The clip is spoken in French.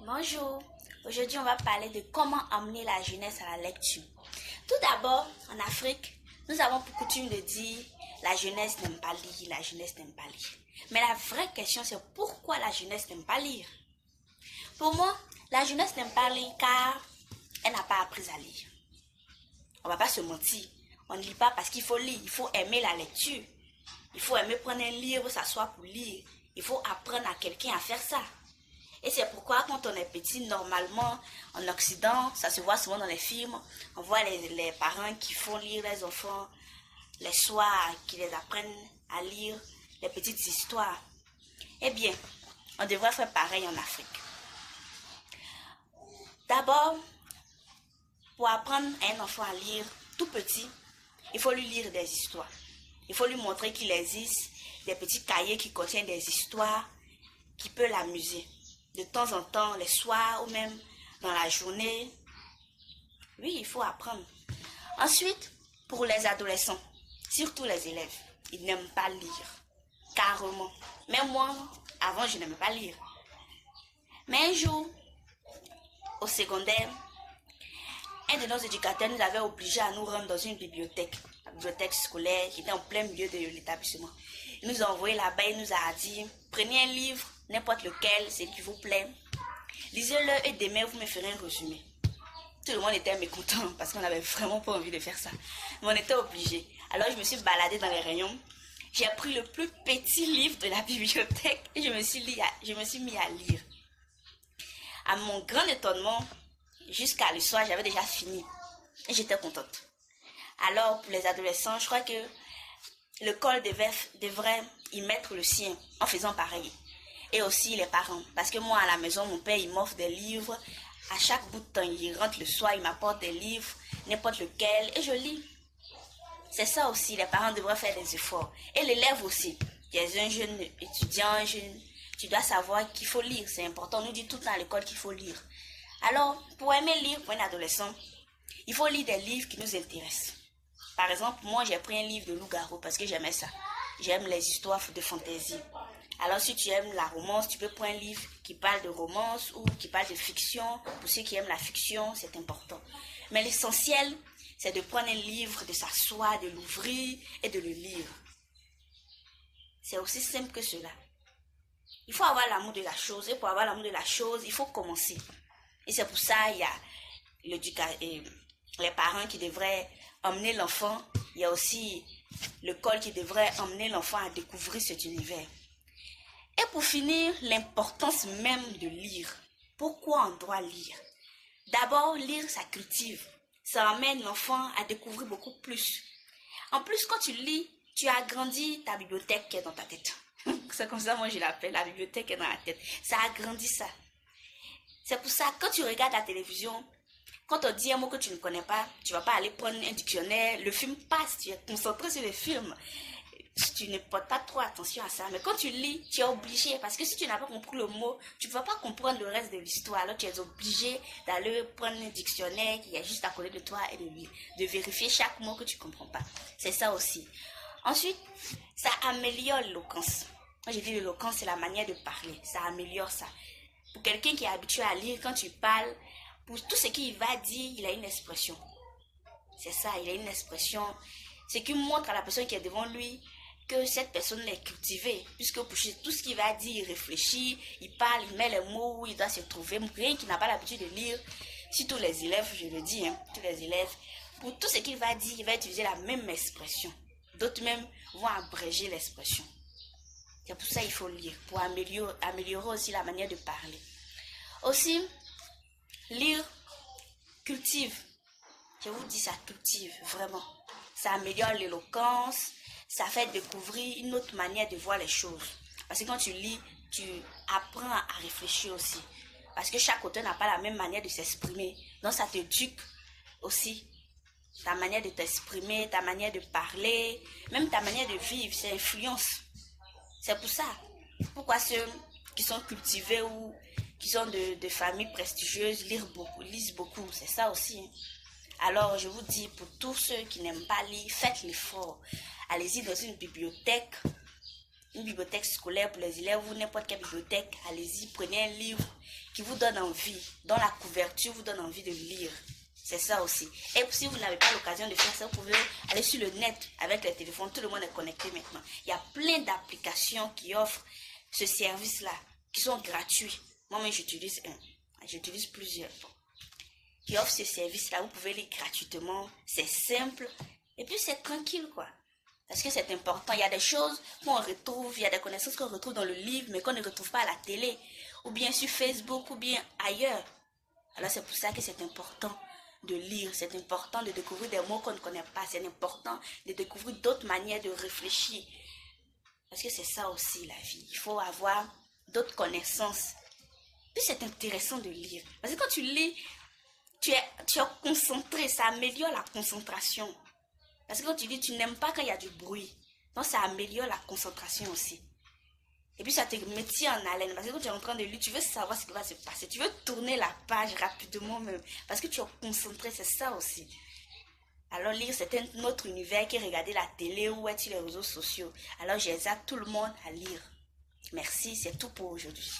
Bonjour, aujourd'hui on va parler de comment amener la jeunesse à la lecture. Tout d'abord, en Afrique, nous avons pour coutume de dire la jeunesse n'aime pas lire, la jeunesse n'aime pas lire. Mais la vraie question c'est pourquoi la jeunesse n'aime pas lire? Pour moi, la jeunesse n'aime pas lire car elle n'a pas appris à lire. On ne va pas se mentir, on ne lit pas parce qu'il faut lire, il faut aimer la lecture. Il faut aimer prendre un livre, s'asseoir pour lire. Il faut apprendre à quelqu'un à faire ça. Et c'est pourquoi quand on est petit, normalement, en Occident, ça se voit souvent dans les films, on voit les parents qui font lire les enfants les soirs, qui les apprennent à lire les petites histoires. Eh bien, on devrait faire pareil en Afrique. D'abord, pour apprendre à un enfant à lire tout petit, il faut lui lire des histoires. Il faut lui montrer qu'il existe des petits cahiers qui contiennent des histoires qui peuvent l'amuser. De temps en temps, les soirs ou même dans la journée. Oui, il faut apprendre. Ensuite, pour les adolescents, surtout les élèves, ils n'aiment pas lire. Carrément. Même moi, avant, je n'aimais pas lire. Mais un jour, au secondaire, un de nos éducateurs nous avait obligés à nous rendre dans une bibliothèque, la bibliothèque scolaire qui était en plein milieu de l'établissement. Il nous a envoyés là-bas, il nous a dit, prenez un livre, n'importe lequel, celui qui vous plaît, lisez-le et demain vous me ferez un résumé. Tout le monde était mécontent parce qu'on n'avait vraiment pas envie de faire ça. Mais on était obligés. Alors je me suis baladée dans les rayons, j'ai pris le plus petit livre de la bibliothèque et je me suis mis à lire. À mon grand étonnement, jusqu'à le soir, j'avais déjà fini et j'étais contente. Alors pour les adolescents, je crois que l'école devrait y mettre le sien en faisant pareil. Et aussi les parents. Parce que moi, à la maison, mon père, il m'offre des livres. À chaque bout de temps, il rentre le soir, il m'apporte des livres, n'importe lequel, et je lis. C'est ça aussi, les parents devraient faire des efforts. Et l'élève aussi. Tu es un jeune étudiant, tu dois savoir qu'il faut lire. C'est important, on nous dit tout le temps à l'école qu'il faut lire. Alors, pour aimer lire pour un adolescent, il faut lire des livres qui nous intéressent. Par exemple, moi, j'ai pris un livre de loup-garou parce que j'aimais ça. J'aime les histoires de fantaisie. Alors, si tu aimes la romance, tu peux prendre un livre qui parle de romance ou qui parle de fiction. Pour ceux qui aiment la fiction, c'est important. Mais l'essentiel, c'est de prendre un livre, de s'asseoir, de l'ouvrir et de le lire. C'est aussi simple que cela. Il faut avoir l'amour de la chose. Et pour avoir l'amour de la chose, il faut commencer. Et c'est pour ça qu'il y a les parents qui devraient emmener l'enfant. Il y a aussi l'école qui devrait emmener l'enfant à découvrir cet univers. Et pour finir, l'importance même de lire. Pourquoi on doit lire? D'abord, lire, ça cultive. Ça amène l'enfant à découvrir beaucoup plus. En plus, quand tu lis, tu agrandis ta bibliothèque qui est dans ta tête. C'est comme ça, moi je l'appelle, la bibliothèque est dans la tête. Ça agrandit ça. C'est pour ça, quand tu regardes la télévision, quand on dit un mot que tu ne connais pas, tu ne vas pas aller prendre un dictionnaire, le film passe, tu es concentré sur le film. Tu ne portes pas trop attention à ça. Mais quand tu lis, tu es obligé. Parce que si tu n'as pas compris le mot, tu ne vas pas comprendre le reste de l'histoire. Alors tu es obligé d'aller prendre un dictionnaire qui est juste à côté de toi et de vérifier chaque mot que tu ne comprends pas. C'est ça aussi. Ensuite, ça améliore l'éloquence. Moi, j'ai dit l'éloquence, c'est la manière de parler. Ça améliore ça. Pour quelqu'un qui est habitué à lire, quand tu parles, pour tout ce qu'il va dire, il a une expression. C'est ça, il a une expression. Ce qui montre à la personne qui est devant lui que cette personne est cultivée. Puisque pour tout ce qu'il va dire, il réfléchit, il parle, il met les mots où il doit se trouver. Rien qui n'a pas l'habitude de lire. Si tous les élèves, je le dis, tous les élèves, pour tout ce qu'il va dire, il va utiliser la même expression. D'autres même vont abréger l'expression. C'est pour ça qu'il faut lire, pour améliorer aussi la manière de parler. Aussi, lire cultive. Je vous dis, ça cultive, vraiment. Ça améliore l'éloquence, ça fait découvrir une autre manière de voir les choses. Parce que quand tu lis, tu apprends à réfléchir aussi. Parce que chaque auteur n'a pas la même manière de s'exprimer. Donc ça t'éduque aussi. Ta manière de t'exprimer, ta manière de parler, même ta manière de vivre, ça influence. C'est pour ça. Pourquoi ceux qui sont cultivés ou qui sont de familles prestigieuses lisent beaucoup. C'est ça aussi. Alors, je vous dis, pour tous ceux qui n'aiment pas lire, faites l'effort. Allez-y dans une bibliothèque une bibliothèque scolaire pour les élèves ou n'importe quelle bibliothèque, allez-y, prenez un livre qui vous donne envie, dont la couverture vous donne envie de lire. C'est ça aussi. Et si vous n'avez pas l'occasion de faire ça, vous pouvez aller sur le net avec les téléphones. Tout le monde est connecté maintenant. Il y a plein d'applications qui offrent ce service-là, qui sont gratuits. Moi-même, j'utilise un. J'utilise plusieurs. Qui offrent ce service-là. Vous pouvez lire gratuitement. C'est simple. Et puis, c'est tranquille, quoi. Parce que c'est important. Il y a des choses qu'on retrouve, il y a des connaissances qu'on retrouve dans le livre, mais qu'on ne retrouve pas à la télé, ou bien sur Facebook, ou bien ailleurs. Alors, c'est pour ça que c'est important de lire, c'est important de découvrir des mots qu'on ne connaît pas, c'est important de découvrir d'autres manières de réfléchir. Parce que c'est ça aussi la vie. Il faut avoir d'autres connaissances. Puis c'est intéressant de lire. Parce que quand tu lis, tu es concentré, ça améliore la concentration. Parce que quand tu lis, tu n'aimes pas quand il y a du bruit. Donc ça améliore la concentration aussi. Et puis ça te maintient en haleine. Parce que quand tu es en train de lire, tu veux savoir ce qui va se passer. Tu veux tourner la page rapidement même. Parce que tu es concentré, c'est ça aussi. Alors lire, c'est un autre univers que regarder la télé ou être sur les réseaux sociaux. Alors j'exhorte tout le monde à lire. Merci, c'est tout pour aujourd'hui.